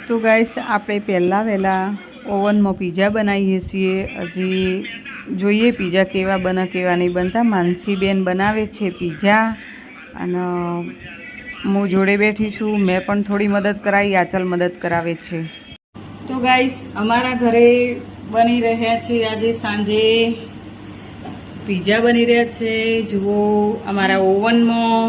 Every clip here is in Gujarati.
તો ગાઈસ આપણે પહેલાં વહેલા ઓવનમાં પીઝા બનાવીએ છીએ. હજી જોઈએ પીઝા કેવા બને કેવા નહીં બનતા. માનસીબેન બનાવે છે પીઝા અને હું જોડે બેઠી છું. મેં પણ થોડી મદદ કરાવી, આચલ મદદ કરાવે છે. તો ગાઈસ અમારા ઘરે બની રહ્યા છે આજે સાંજે પીઝા બની રહ્યા છે. જુઓ અમારા ઓવનમાં.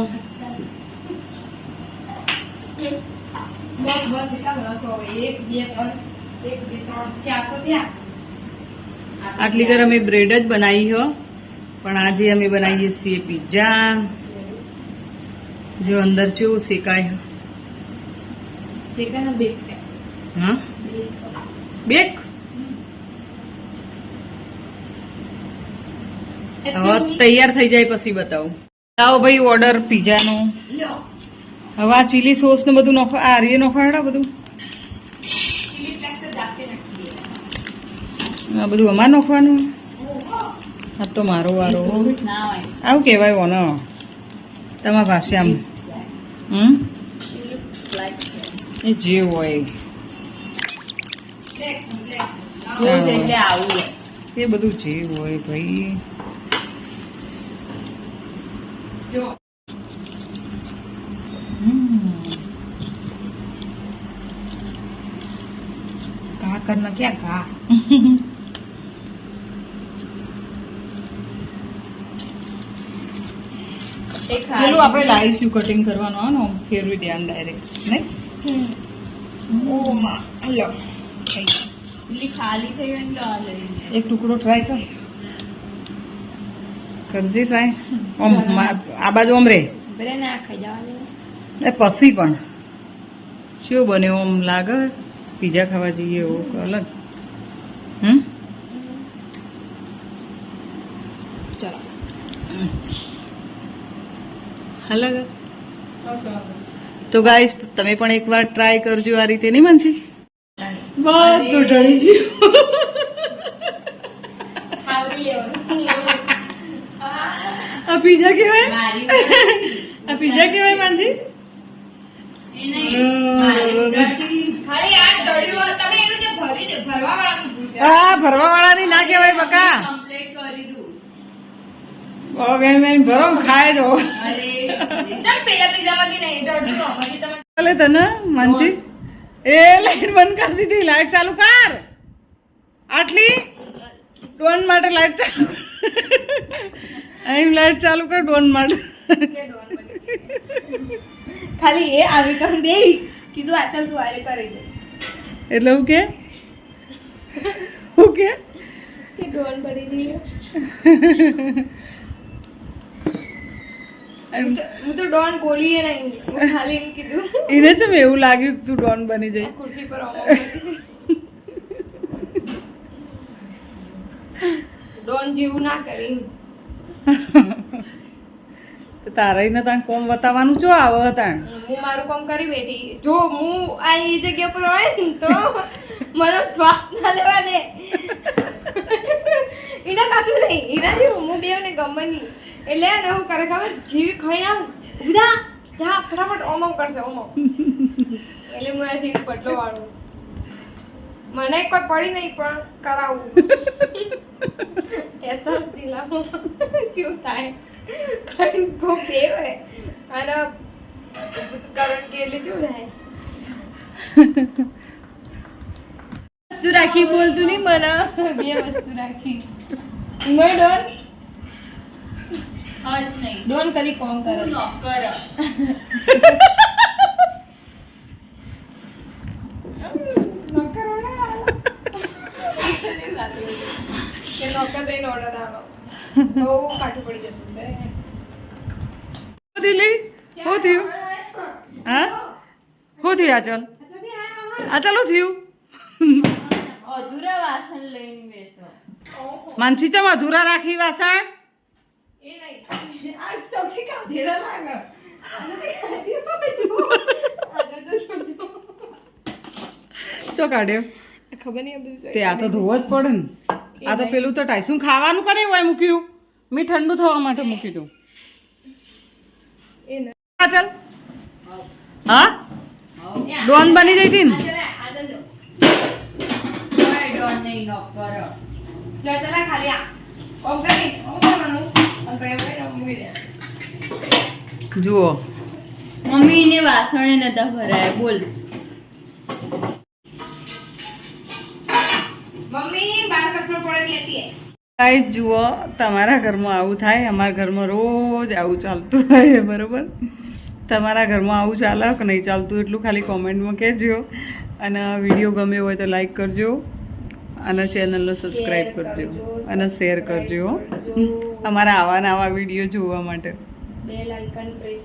આટલી ઘર અમે બ્રેડ જ બનાવી હો, પણ આજે અમે બનાવીએ છીએ પીઝા. જો અંદર કેવું શેકાય. હા બેક. હવે તૈયાર થઈ જાય પછી બતાવું. લાવો ભાઈ ઓર્ડર પીઝાનો. હવે આ ચીલી સોસ ને બધું નખો, આ રીએ નખાડો બધું. આ બધું અમારે નખવાનું. આ તો મારો વારો. આવું કહેવાય ઓનો તમારા ભાષામાં. એ જે હોય એ બધું જે હોય ભાઈ. કા કરના ક્યાં કા. પેલું આપણે લાવીશું કટિંગ કરવાનું આવે ને, ફેરવી દે આમ ડાયરેક્ટ નહીં. ખાલી થઈ એક ટુકડો ટ્રાય કર, કરજે ટ્રાય. ઓમ આ બાજુ ઓમ રે એ પછી પણ શું બને ઓમ લાગે પીઝા ખાવા જઈએ એવો અલગ. ચાલો અલગ. તો ગાઈસ તમે પણ એકવાર ટ્રાય કરજો આ રીતે. નહીં માનસી? બધું ઢળી ગયું. આ પીઝા કેવાય? આ પીઝા કેવાય માનસી? હા ભરવા વાળાની ના કેવાય બકા. ભરો ખાય દો. ચાલે તને માનસી? એ લાઈટ બંધ કરી દીધી. લાઈટ ચાલુ કર. આટલી ડોન માટે લાઈટ ચાલુ. અહીં લાઈટ ચાલુ કર ડોન માટે. ખાલી એ આવી કમ દે કીધું આચલ તું આરે કરી દે. એટલે હું કે હું કે ડોન પડી ગઈ. હું તો ડોન બોલીએ નહીં, ખાલી એમ કીધું. એને છે મેં એવું લાગ્યું કે તું ડોન બની જાય. ખુરશી પર ડોન જેવું ના કરી. તારા ને તાણ કોમ બતાવવાનું છો આવે તાણ. હું મારું કામ કરી બેઠી. જો હું આ એ જગ્યા પર હોય ને તો મને શ્વાસ ના લેવા દે. એના કાશું નહીં, એના જેવું હું બે ને ગમે નહીં. એટલે ને હું કરે ખબર, જીવી ખાઈ ના ઉભા જા ફટાફટ ઓમ કરશે ઓમ. એટલે હું આ જીવી પટલો વાળું. મને કોઈ પડી નહીં પણ કરાવું. એસા દિલાવો શું થાય કઈ બહુ બેવે અને કારણ કે એટલે શું થાય. વસ્તુ રાખી બોલતું નહીં મને. બે વસ્તુ રાખી. મેં ડોન ડોન કદી કોમ કરે નોકર. નોકર દઈને ઓર્ડર આવો તો કાઠું પડી જતું છે. શું થયું? હા શું થયું આચલ? આચલ શું થયું? અધૂરા વાસણ લઈને બેસો. માનસી ચમ અધૂરા રાખી વાસણ? એ નહીં આ ચોકી કાઢેલા લાગે. ચો કાઢ્યો ખબર નહીં બધું. તે આ તો ધોવો જ પડે ને. આ તો પેલું તો ટાઈસું ખાવાનું કરે હોય મૂક્યું. મેં ઠંડુ થવા માટે મૂકી દઉં. ચાલ હા ડોન બની જઈ હતી ને. નહીં નકર જો ચલા ખાલી આ ઓમ કરી ઓમ કરવાનું અને પછી આપણે મૂકી દે જુઓ મમ્મીને વાસણે નતા ભરાયા બોલ. મમ્મી બાર કચરો પડે લેતી આય. ગાઈસ જુઓ તમારા ઘરમાં આવું થાય, અમારા ઘરમાં રોજ આવું ચાલતું હોય બરોબર. તમારા ઘરમાં આવું ચાલે કે નહીં ચાલતું એટલું ખાલી કોમેન્ટમાં કહેજો. અને વિડીયો ગમ્યો હોય તો લાઈક કરજો અને ચેનલને સબસ્ક્રાઈબ કરજો અને શેર કરજો. અમારા આવા નવા વિડીયો જોવા માટે બેલ આઇકન પ્રેસ